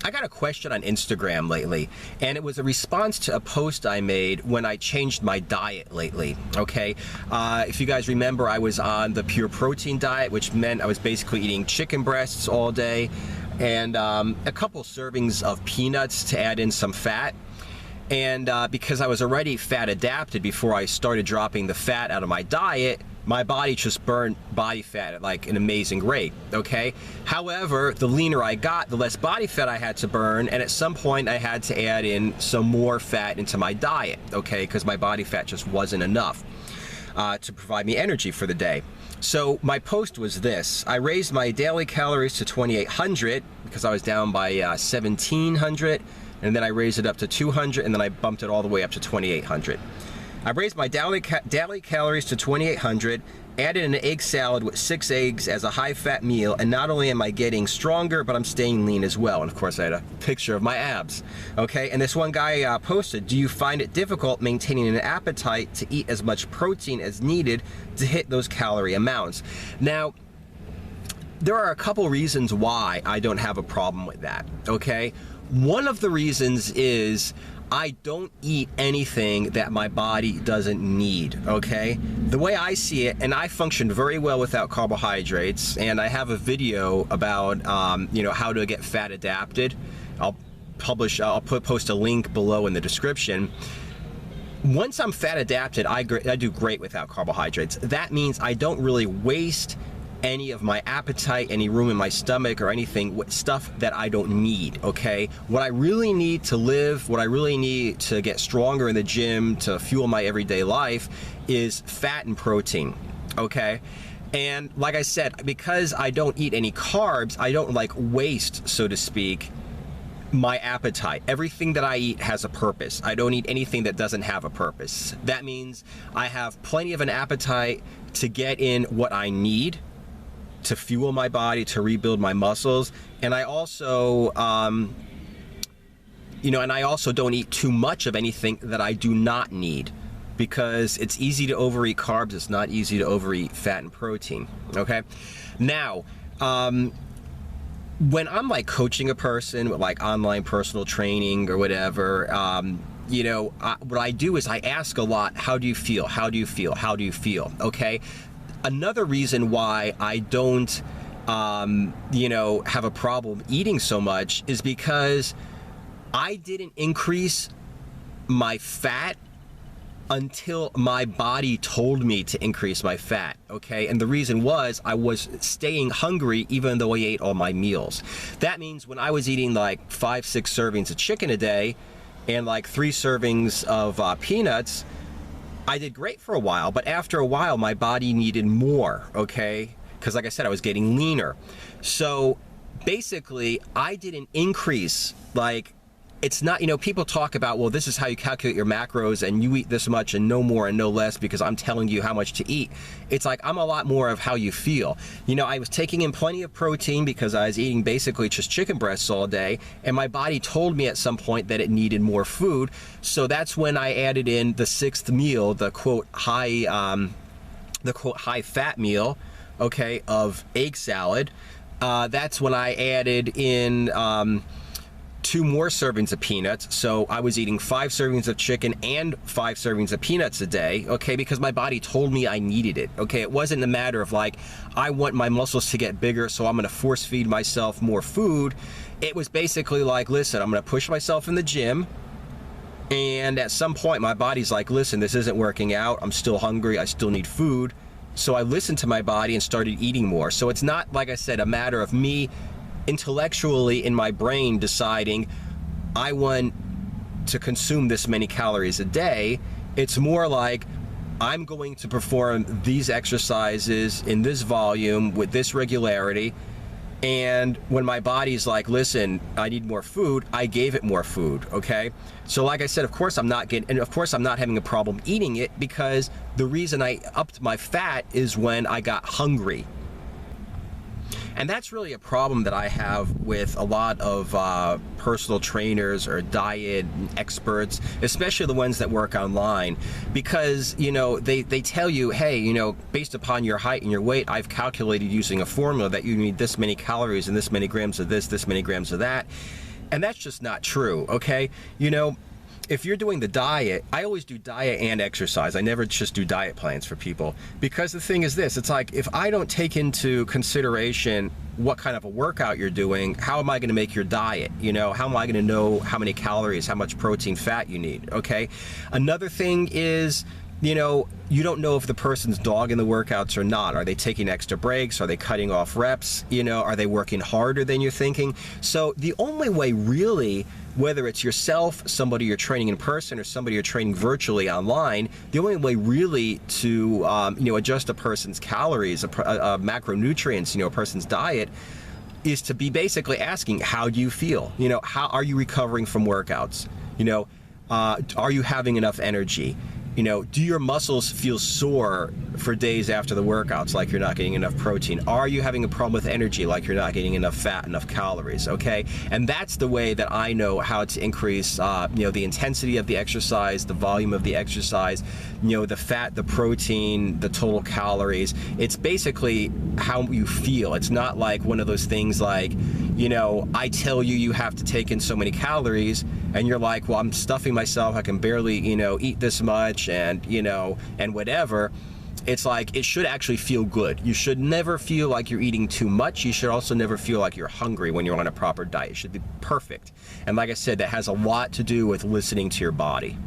I got a question on Instagram lately, and it was a response to a post I made when I changed my diet lately, okay? If you guys remember, I was on the pure protein diet, which meant I was basically eating chicken breasts all day and a couple servings of peanuts to add in some fat. And because I was already fat adapted before I started dropping the fat out of my diet, my body just burned body fat at like an amazing rate, okay? However, the leaner I got, the less body fat I had to burn, and at some point I had to add in some more fat into my diet, okay? Because my body fat just wasn't enough to provide me energy for the day. So my post was this: I raised my daily calories to 2,800 because I was down by 1,700, and then I raised it up to 200, and then I bumped it all the way up to 2,800. I raised my daily calories to 2,800, added an egg salad with 6 eggs as a high-fat meal, and not only am I getting stronger, but I'm staying lean as well. And of course, I had a picture of my abs. Okay, and this one guy posted, do you find it difficult maintaining an appetite to eat as much protein as needed to hit those calorie amounts? Now, there are a couple reasons why I don't have a problem with that, okay? One of the reasons is I don't eat anything that my body doesn't need, okay? The way I see it, and I function very well without carbohydrates, and I have a video about, how to get fat adapted. I'll post a link below in the description. Once I'm fat adapted, I do great without carbohydrates. That means I don't really waste any of my appetite, any room in my stomach or anything with stuff that I don't need, okay? What I really need to live, what I really need to get stronger in the gym, to fuel my everyday life, is fat and protein, okay? And like I said, because I don't eat any carbs, I don't like waste, so to speak, my appetite. Everything that I eat has a purpose. I don't eat anything that doesn't have a purpose. That means I have plenty of an appetite to get in what I need to fuel my body, to rebuild my muscles. And I also, and I also don't eat too much of anything that I do not need, because it's easy to overeat carbs. It's not easy to overeat fat and protein, okay? Now, when I'm like coaching a person with like online personal training or whatever, what I do is I ask a lot, how do you feel? How do you feel? How do you feel? Okay? Another reason why I don't, have a problem eating so much is because I didn't increase my fat until my body told me to increase my fat, okay? And the reason was I was staying hungry even though I ate all my meals. That means when I was eating like 5-6 servings of chicken a day and like 3 servings of peanuts, I did great for a while, but after a while, my body needed more, okay? Because like I said, I was getting leaner. So basically, I didn't increase, it's not, people talk about, well, this is how you calculate your macros and you eat this much and no more and no less because I'm telling you how much to eat. It's like, I'm a lot more of how you feel. I was taking in plenty of protein because I was eating basically just chicken breasts all day, and my body told me at some point that it needed more food. So that's when I added in the 6th meal, the quote high fat meal, okay, of egg salad. That's when I added in 2 more servings of peanuts. So I was eating 5 servings of chicken and 5 servings of peanuts a day, okay, because my body told me I needed it, okay? It wasn't a matter of like, I want my muscles to get bigger, so I'm gonna force feed myself more food. It was basically like, listen, I'm gonna push myself in the gym, and at some point my body's like, listen, this isn't working out, I'm still hungry, I still need food. So I listened to my body and started eating more. So it's not, like I said, a matter of me intellectually in my brain deciding I want to consume this many calories a day. It's more like I'm going to perform these exercises in this volume with this regularity, and when my body's like, listen, I need more food, I gave it more food, okay? So like I said, of course I'm not having a problem eating it, because the reason I upped my fat is when I got hungry. And that's really a problem that I have with a lot of personal trainers or diet experts, especially the ones that work online, because, they tell you, hey, based upon your height and your weight, I've calculated using a formula that you need this many calories and this many grams of this many grams of that. And that's just not true, okay? You know, if you're doing the diet, I always do diet and exercise. I never just do diet plans for people, because the thing is this, it's like, if I don't take into consideration what kind of a workout you're doing, how am I going to make your diet? You know, how am I going to know how many calories, how much protein, fat you need? Okay. Another thing is, you know, you don't know if the person's dogging the workouts or not. Are they taking extra breaks? Are they cutting off reps? You know, are they working harder than you're thinking? So the only way really, whether it's yourself, somebody you're training in person, or somebody you're training virtually online, the only way really to you know, adjust a person's calories, macronutrients, you know, a person's diet, is to be basically asking, how do you feel? You know, how are you recovering from workouts? You know, are you having enough energy? You know, do your muscles feel sore for days after the workouts, like you're not getting enough protein? Are you having a problem with energy, like you're not getting enough fat, enough calories? Okay, and that's the way that I know how to increase, you know, the intensity of the exercise, the volume of the exercise, you know, the fat, the protein, the total calories. It's basically how you feel. It's not like one of those things like, you know, I tell you you have to take in so many calories, and you're like, well, I'm stuffing myself, I can barely, you know, eat this much, and, you know, and whatever. It's like, it should actually feel good. You should never feel like you're eating too much. You should also never feel like you're hungry when you're on a proper diet. It should be perfect. And like I said, that has a lot to do with listening to your body.